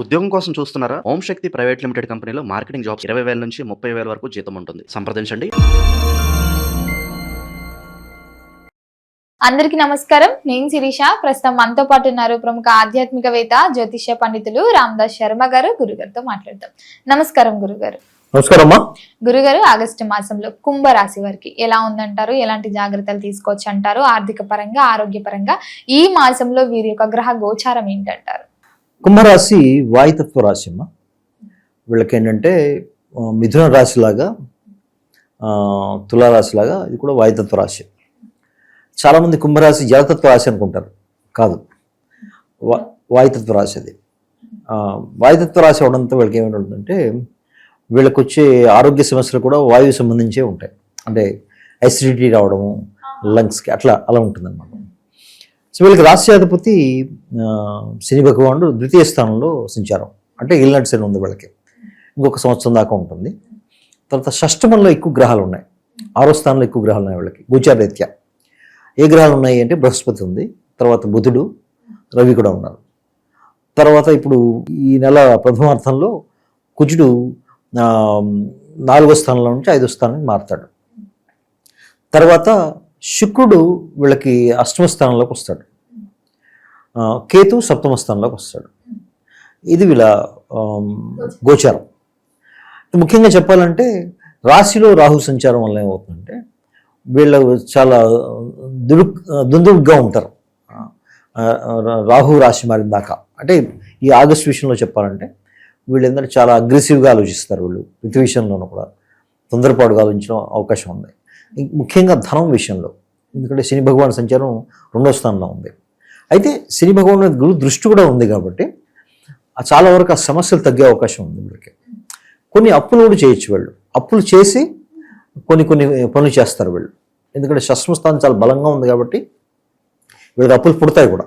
ఉద్యోగం కోసం చూస్తున్నారా? ఓం శక్తి ప్రైవేట్ లిమిటెడ్ కంపెనీలో మార్కెటింగ్ జాబ్స్ 20,000 నుంచి 30,000 వరకు జీతం ఉంటుంది. సంప్రదించండి. అందరికీ నమస్కారం. నేను శిరీష. ప్రస్తుతం మనతో పాటు ఉన్నారు ప్రముఖ ఆధ్యాత్మికవేత్త, జ్యోతిష్య పండితులు రామదాస్ శర్మ గారు. గురుగారితో మాట్లాడతాం. నమస్కారం గురుగారు. నమస్కారం అమ్మా. గురుగారు, ఆగస్టు మాసంలో కుంభరాశి వారికి ఎలా ఉందంటారు? ఎలాంటి జాగ్రత్తలు తీసుకోవచ్చు అంటారు? ఆర్థిక పరంగా, ఆరోగ్యపరంగా ఈ మాసంలో వీరి యొక్క గ్రహ గోచారం ఏంటంటారు? కుంభరాశి వాయుతత్వ రాశి అమ్మ. వీళ్ళకి ఏంటంటే మిథున రాశిలాగా తులారాశిలాగా ఇది కూడా వాయుతత్వ రాశి. చాలామంది కుంభరాశి జలతత్వ రాశి అనుకుంటారు. కాదు, వాయుతత్వ రాశి అది. వాయుతత్వ రాశి అవడంతో వీళ్ళకి ఏమైంటుందంటే వీళ్ళకి వచ్చే ఆరోగ్య సమస్యలు కూడా వాయువు సంబంధించే ఉంటాయి. అంటే అసిడిటీ రావడము, లంగ్స్కి అలా ఉంటుందన్నమాట. సో వీళ్ళకి రాశ్యాధిపతి శని భగవానుడు ద్వితీయ స్థానంలో సంచారం, అంటే ఇల్నట్ శని ఉంది వీళ్ళకి. ఇంకొక సంవత్సరం దాకా ఉంటుంది. తర్వాత షష్టమంలో ఎక్కువ గ్రహాలు ఉన్నాయి, 6వ స్థానంలో ఎక్కువ గ్రహాలు ఉన్నాయి వీళ్ళకి గోచారరీత్యా. ఏ గ్రహాలు ఉన్నాయి అంటే బృహస్పతి ఉంది, తర్వాత బుధుడు, రవి కూడా ఉన్నారు. తర్వాత ఇప్పుడు ఈ నెల ప్రథమార్థంలో కుజుడు 4వ స్థానంలో నుంచి 5వ స్థానానికి మారుతాడు. తర్వాత శుక్రుడు వీళ్ళకి 8వ స్థానంలోకి వస్తాడు, కేతు 7వ స్థానంలోకి వస్తాడు. ఇది వీళ్ళ గోచారం. ముఖ్యంగా చెప్పాలంటే రాశిలో రాహు సంచారం వల్ల ఏమవుతుందంటే వీళ్ళు చాలా దుందుడుగ్గా ఉంటారు. రాహు రాశి మారిన దాకా, అంటే ఈ ఆగస్టు విషయంలో చెప్పాలంటే వీళ్ళు ఏంటంటే చాలా అగ్రెసివ్గా ఆలోచిస్తారు. వీళ్ళు ప్రతి విషయంలోనూ కూడా తొందరపాటుగా ఆలోచించడం అవకాశం ఉంది. ముఖ్యంగా ధనం విషయంలో, ఎందుకంటే శని భగవాన్ సంచారం 2వ స్థానంలో ఉంది. అయితే శని భగవాన్ మీద గురు దృష్టి కూడా ఉంది కాబట్టి చాలా వరకు ఆ సమస్యలు తగ్గే అవకాశం ఉంది వీళ్ళకి. కొన్ని అప్పులు కూడా చేయొచ్చు వీళ్ళు. అప్పులు చేసి కొన్ని పనులు చేస్తారు వీళ్ళు, ఎందుకంటే షష్టమ స్థానం చాలా బలంగా ఉంది కాబట్టి వీళ్ళకి అప్పులు పుడతాయి కూడా.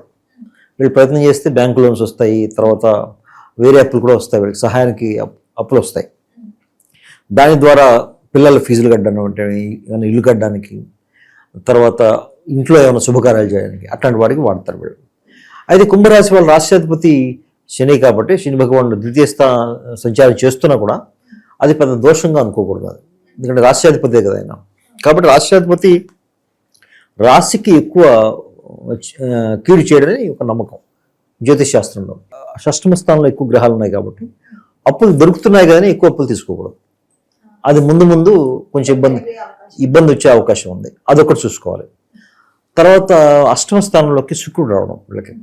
వీళ్ళు ప్రయత్నం చేస్తే బ్యాంకు లోన్స్ వస్తాయి, తర్వాత వేరే అప్పులు కూడా వస్తాయి వీళ్ళకి, సహాయానికి అప్పులు వస్తాయి. దాని ద్వారా పిల్లల ఫీజులు కట్టడానికి, ఏమైనా ఇల్లు కట్టడానికి, తర్వాత ఇంట్లో ఏమైనా శుభకార్యాలు చేయడానికి, అట్లాంటి వాటికి వాడతారు వీళ్ళు. అయితే కుంభరాశి వాళ్ళ రాష్ట్రాధిపతి శని కాబట్టి శని భగవానుడు ద్వితీయ సంచారం చేస్తున్నా కూడా అది పెద్ద దోషంగా అనుకోకూడదు. అది ఎందుకంటే రాష్ట్రాధిపతే కదా ఆయన. కాబట్టి రాష్ట్రాధిపతి రాశికి ఎక్కువ కీడు చేయడమే ఒక నమ్మకం జ్యోతిష్ శాస్త్రంలో. షష్టమ స్థానంలో ఎక్కువ గ్రహాలు ఉన్నాయి కాబట్టి అప్పులు దొరుకుతున్నాయి కానీ ఎక్కువ అప్పులు తీసుకోకూడదు. అది ముందు కొంచెం ఇబ్బంది వచ్చే అవకాశం ఉంది, అదొకటి చూసుకోవాలి. తర్వాత 8వ స్థానంలోకి శుక్రుడు రావడం, వీళ్ళకి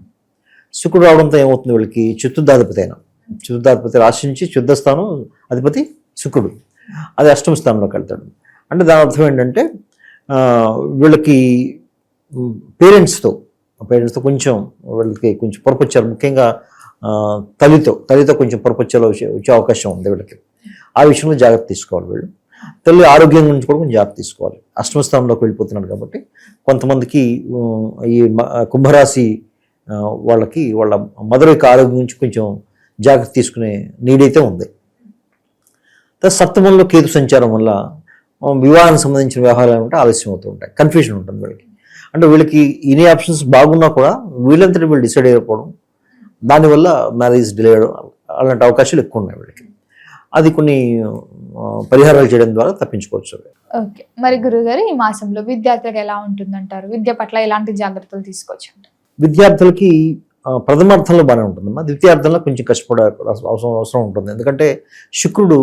శుక్రుడు రావడంతో ఏమవుతుంది, వీళ్ళకి చతుర్థాధిపతి రాశి నుంచి చతుర్థ స్థానం అధిపతి శుక్రుడు, అది 8వ స్థానంలోకి వెళ్తాడు. అంటే దాని అర్థం ఏంటంటే వీళ్ళకి పేరెంట్స్తో కొంచెం వీళ్ళకి కొంచెం పొరపచ్చారు, ముఖ్యంగా తల్లితో కొంచెం పొరపచ్చాలు వచ్చే అవకాశం ఉంది వీళ్ళకి. ఆ విషయంలో జాగ్రత్త తీసుకోవాలి వీళ్ళు. తల్లి ఆరోగ్యం గురించి కూడా కొంచెం జాగ్రత్త తీసుకోవాలి. 8వ స్థానంలోకి వెళ్ళిపోతున్నాడు కాబట్టి కొంతమందికి ఈ కుంభరాశి వాళ్ళకి వాళ్ళ మదర్ యొక్క ఆరోగ్యం గురించి కొంచెం జాగ్రత్త తీసుకునే నీడైతే ఉంది. సప్తమంలో కేతు సంచారం వల్ల వివాహానికి సంబంధించిన వ్యవహారాలు అంటే ఆలస్యం అవుతూ ఉంటాయి, కన్ఫ్యూజన్ ఉంటుంది వీళ్ళకి. అంటే వీళ్ళకి ఇన్ని ఆప్షన్స్ బాగున్నా కూడా వీళ్ళంతటి వీళ్ళు డిసైడ్ అయిపోవడం, దానివల్ల మ్యారేజ్ డిలే అవ్వడం, అలాంటి అవకాశాలు ఎక్కువ ఉన్నాయి వీళ్ళకి. అది కొన్ని పరిహారాలు చేయడం ద్వారా తప్పించుకోవచ్చు. ఓకే, మరి గురుగారు ఈ మాసంలో విద్యార్థులకు ఎలా ఉంటుందంటారు? విద్య పట్ల ఎలాంటి జాగ్రత్తలు తీసుకోవచ్చు అంటారు? విద్యార్థులకి ప్రథమార్థంలో బాగానే ఉంటుందమ్మా. ద్వితీయార్థంలో కొంచెం కష్టపడే అవసరం ఉంటుంది, ఎందుకంటే శుక్రుడు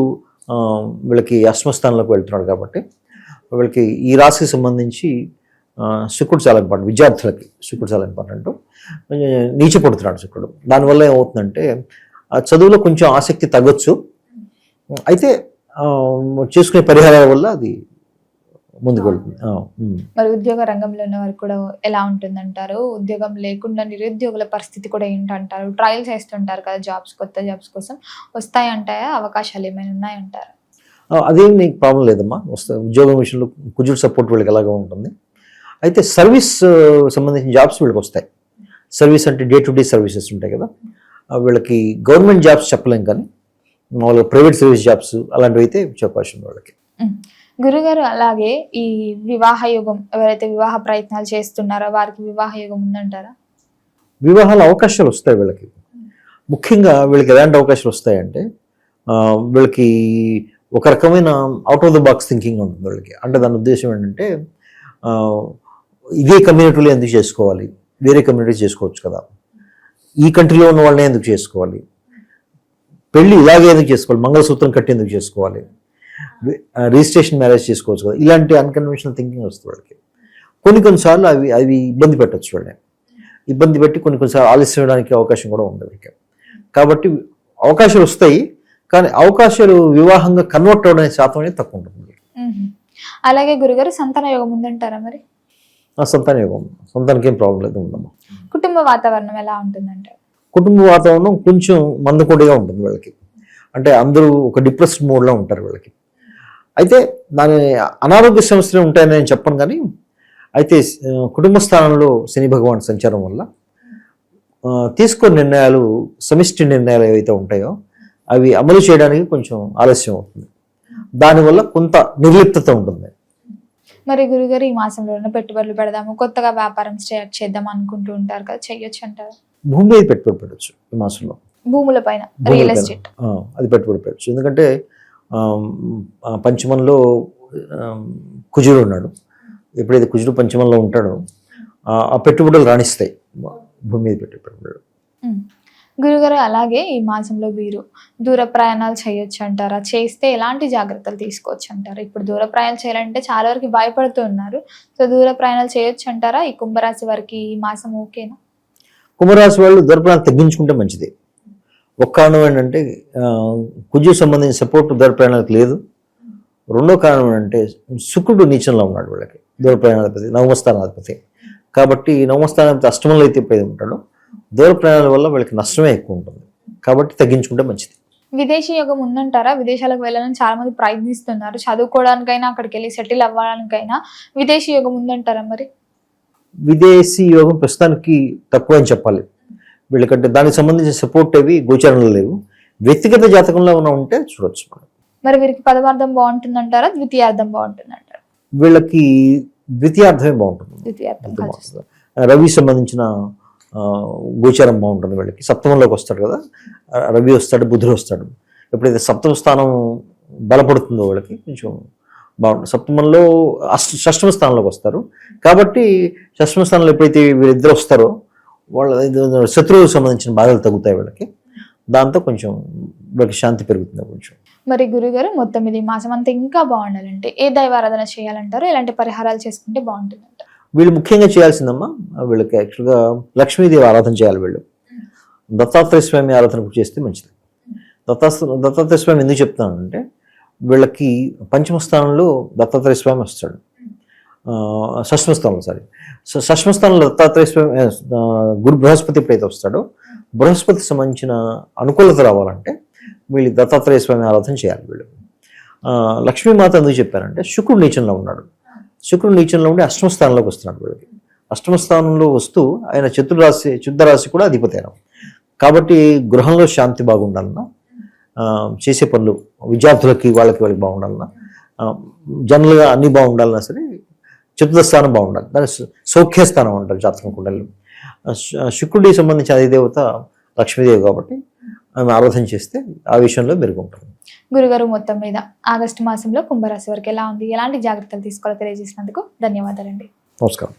వీళ్ళకి 8వ స్థానంలోకి వెళ్తున్నాడు కాబట్టి వీళ్ళకి ఈ రాశికి సంబంధించి శుక్రుడు చాలా ఇంపార్టెంట్. విద్యార్థులకి శుక్రుడు చాలా ఇంపార్టెంట్. నీచపడుతున్నాడు శుక్రుడు. దానివల్ల ఏమవుతుందంటే చదువులో కొంచెం ఆసక్తి తగ్గొచ్చు, అయితే చేసుకునే పరిహారాల వల్ల అది ముందుకు వెళ్తుంది. మరి ఉద్యోగ రంగంలో ఉన్న వారికి కూడా ఎలా ఉంటుందంటారు? ఉద్యోగం లేకుండా నిరుద్యోగుల పరిస్థితి కూడా ఏంటంటారు? ట్రయల్స్ వేస్తుంటారు కదా, కొత్త జాబ్స్ కోసం వస్తాయంటాయా? అవకాశాలు ఏమైనా ఉన్నాయంటారా? అదేం నీకు ప్రాబ్లం లేదమ్మా, వస్తాయి. ఉద్యోగం విషయంలో కుజుడు సపోర్ట్ వీళ్ళకి ఎలాగా ఉంటుంది. అయితే సర్వీస్ సంబంధించిన జాబ్స్ వీళ్ళకి వస్తాయి. సర్వీస్ అంటే డే టు డే సర్వీసెస్ ఉంటాయి కదా, వీళ్ళకి గవర్నమెంట్ జాబ్స్ చెప్పలేం కానీ మామూలుగా ప్రైవేట్ సర్వీస్ జాబ్స్ అలాంటివి అయితే అవకాశం వాళ్ళకి. గురుగారు, అలాగే ఈ వివాహ యోగం, ఎవరైతే వివాహ ప్రయత్నాలు చేస్తున్నారో వారికి వివాహ యోగం ఉందంటారా? వివాహాల అవకాశాలు వస్తాయి వీళ్ళకి. ముఖ్యంగా వీళ్ళకి ఎలాంటి అవకాశాలు వస్తాయంటే వీళ్ళకి ఒక రకమైన out of the box thinking ఉంటుంది వీళ్ళకి. అంటే దాని ఉద్దేశం ఏంటంటే ఆ, ఇదే కమ్యూనిటీలో ఎందుకు చేసుకోవాలి, వేరే కమ్యూనిటీ చేసుకోవచ్చు కదా, ఈ కంట్రీలో ఉన్న వాళ్ళనే ఎందుకు చేసుకోవాలి, పెళ్ళి ఇలాగే ఎందుకు చేసుకోవాలి, మంగళసూత్రం కట్టి ఎందుకు చేసుకోవాలి, రిజిస్ట్రేషన్ మ్యారేజ్ చేసుకోవచ్చు కదా, ఇలాంటి అన్కన్వెన్షనల్ థింకింగ్ వస్తుంది వాళ్ళకి. కొన్నిసార్లు అవి ఇబ్బంది పెట్టచ్చు వాళ్ళని. ఇబ్బంది పెట్టి కొన్నిసార్లు ఆలస్యం చేయడానికి అవకాశం కూడా ఉంది వీళ్ళకి. కాబట్టి అవకాశాలు వస్తాయి, కానీ అవకాశాలు వివాహంగా కన్వర్ట్ అవ్వడం అనే శాతం అనేది తక్కువ ఉంటుంది. అలాగే గురుగారు సంతాన యోగం ఉందంటారా మరి? ఆ సంతాన యోగం, సంతానికి ఏం ప్రాబ్లం లేదు, ఉందమ్మా. కుటుంబ వాతావరణం ఎలా ఉంటుందంటారు? కుటుంబ వాతావరణం కొంచెం మందకొడిగా ఉంటుంది వీళ్ళకి. అంటే అందరూ ఒక డిప్రెస్డ్ మోడ్లో ఉంటారు వీళ్ళకి. అయితే దాని అనారోగ్య సమస్యలు ఉంటాయని నేను చెప్పను, కానీ అయితే కుటుంబ స్థానంలో శని భగవాన్ సంచారం వల్ల తీసుకున్న నిర్ణయాలు, సమిష్టి నిర్ణయాలు ఏవైతే ఉంటాయో అవి అమలు చేయడానికి కొంచెం ఆలస్యం అవుతుంది. దానివల్ల కొంత నిర్లిప్తత ఉంటుంది. మరి గురుగారు ఈ మాసంలో పెట్టుబడులు పెడదాము, కొత్తగా వ్యాపారం స్టార్ట్ చేద్దాం అనుకుంటూ ఉంటారు కదా, చెయ్యొచ్చు అంటారు? భూమి మీద పెట్టుబడి పెట్టచ్చు ఈ మాసంలో. భూముల పైన, రియల్ ఎస్టేట్, అది పెట్టుబడి పెట్టచ్చు. ఎందుకంటే పంచమంలో కుజుడు ఉన్నాడు. ఎప్పుడైతే కుజుడు పంచమంలో ఉంటాడో ఆ పెట్టుబడులు రాణిస్తాయి భూమి మీద పెట్టే పెట్టుబడులు. గురుగారు అలాగే ఈ మాసంలో వీరు దూర ప్రయాణాలు చేయొచ్చు అంటారా? చేస్తే ఎలాంటి జాగ్రత్తలు తీసుకోవచ్చు అంటారా? ఇప్పుడు దూర ప్రయాణాలు చేయాలంటే చాలా వరకు భయపడుతూ ఉన్నారు. సో దూర ప్రయాణాలు చేయొచ్చు అంటారా? ఈ కుంభరాశి వారికి ఈ మాసం ఓకేనా? కుంభరాశి వాళ్ళు దూర ప్రయాణాలు తగ్గించుకుంటే మంచిది. ఒక కారణం ఏంటంటే కుజుకు సంబంధించిన సపోర్ట్ దూర ప్రయాణాలకు లేదు. రెండో కారణం ఏంటంటే శుక్రుడు నీచంలో ఉన్నాడు వీళ్ళకి, దూర ప్రయాణాధిపతి, నవమస్థానాధిపతి. కాబట్టి నవమస్థానాధిపతి అష్టమంలో అయితే ఎప్పుడైతే ఉంటాడో దూర ప్రయాణాల వల్ల వీళ్ళకి నష్టమే ఎక్కువ ఉంటుంది. కాబట్టి తగ్గించుకుంటే మంచిది. విదేశీ యోగం ఉందంటారా? విదేశాలకు వెళ్ళాలని చాలా మంది ప్రయత్నిస్తున్నారు. చదువుకోవడానికైనా, అక్కడికి వెళ్ళి సెటిల్ అవ్వడానికైనా విదేశీ యోగం ఉందంటారా మరి? విదేశీ యోగం ప్రస్తుతానికి తక్కువ అని చెప్పాలి వీళ్ళకంటే. దానికి సంబంధించిన సపోర్ట్ అవి గోచారంలో లేవు. వ్యక్తిగత జాతకంలో ఏమైనా ఉంటే చూడొచ్చు. మరి వీరికి పదవార్థం బాగుంటుందంటారా, ద్వితీయార్థం బాగుంటుందంటారా? వీళ్ళకి ద్వితీయార్థమే బాగుంటుంది. ద్వితీయార్థం. రవి సంబంధించిన గోచారం బాగుంటుంది వీళ్ళకి. సప్తమంలోకి వస్తాడు కదా, రవి వస్తాడు, బుధుడు వస్తాడు. ఎప్పుడైతే సప్తమ స్థానం బలపడుతుందో వాళ్ళకి కొంచెం బాగుంటుంది. సప్తమంలో షష్టమ స్థానంలోకి వస్తారు. కాబట్టి షష్టమ స్థానంలో ఎప్పుడైతే వీళ్ళిద్దరు వస్తారో వాళ్ళ శత్రువులకు సంబంధించిన బాధలు తగ్గుతాయి వీళ్ళకి. దాంతో కొంచెం వీళ్ళకి శాంతి పెరుగుతుంది కొంచెం. మరి గురుగారు మొత్తం ఇది మాసం అంతా ఇంకా బాగుండాలంటే ఏ దైవారాధన చేయాలంటారు? ఎలాంటి పరిహారాలు చేసుకుంటే బాగుంటుందంట? వీళ్ళు ముఖ్యంగా చేయాల్సిందమ్మా, వీళ్ళకి యాక్చువల్గా లక్ష్మీదేవి ఆరాధన చేయాలి. వీళ్ళు దత్తాత్రేయ స్వామి ఆరాధన చేస్తే మంచిది. దత్తాత్రేయ స్వామి ఎందుకు చెప్తానంటే వీళ్ళకి పంచమ స్థానంలో దత్తాత్రేయ స్వామి వస్తాడు, షష్ఠమ స్థానంలో షష్ఠమ స్థానంలో దత్తాత్రేయ స్వామి గురు బృహస్పతి ఎప్పుడైతే వస్తాడో బృహస్పతికి సంబంధించిన అనుకూలత రావాలంటే వీళ్ళు దత్తాత్రేయ స్వామి ఆరాధన చేయాలి. వీళ్ళు లక్ష్మీమాత ఎందుకు చెప్పారంటే శుక్రుడు నీచంలో ఉన్నాడు. శుక్రుడు నీచంలో ఉండి అష్టమ స్థానంలోకి వస్తున్నాడు వీళ్ళకి. అష్టమ స్థానంలో వస్తూ ఆయన చుద్ధరాశి కూడా అధిపతి అయిన. కాబట్టి గృహంలో శాంతి బాగుండాలన్నా, చేసే పనులు విద్యార్థులకి వాళ్ళకి బాగుండాలన్నా, జనరల్గా అన్ని బాగుండాలన్నా సరే చతుర్థ స్థానం బాగుండాలి. దాని సౌఖ్యస్థానం అంటారు జాతకం కుండలిలో. శుక్రుడికి సంబంధించిన అధిదేవత లక్ష్మీదేవి కాబట్టి ఆమె ఆరాధన చేస్తే ఆ విషయంలో మెరుగుంటుంది. గురుగారు మొత్తం మీద ఆగస్టు మాసంలో కుంభరాశి వరకు ఎలా ఉంది, ఎలాంటి జాగ్రత్తలు తీసుకోవాలో తెలియజేసినందుకు ధన్యవాదాలండి. నమస్కారం.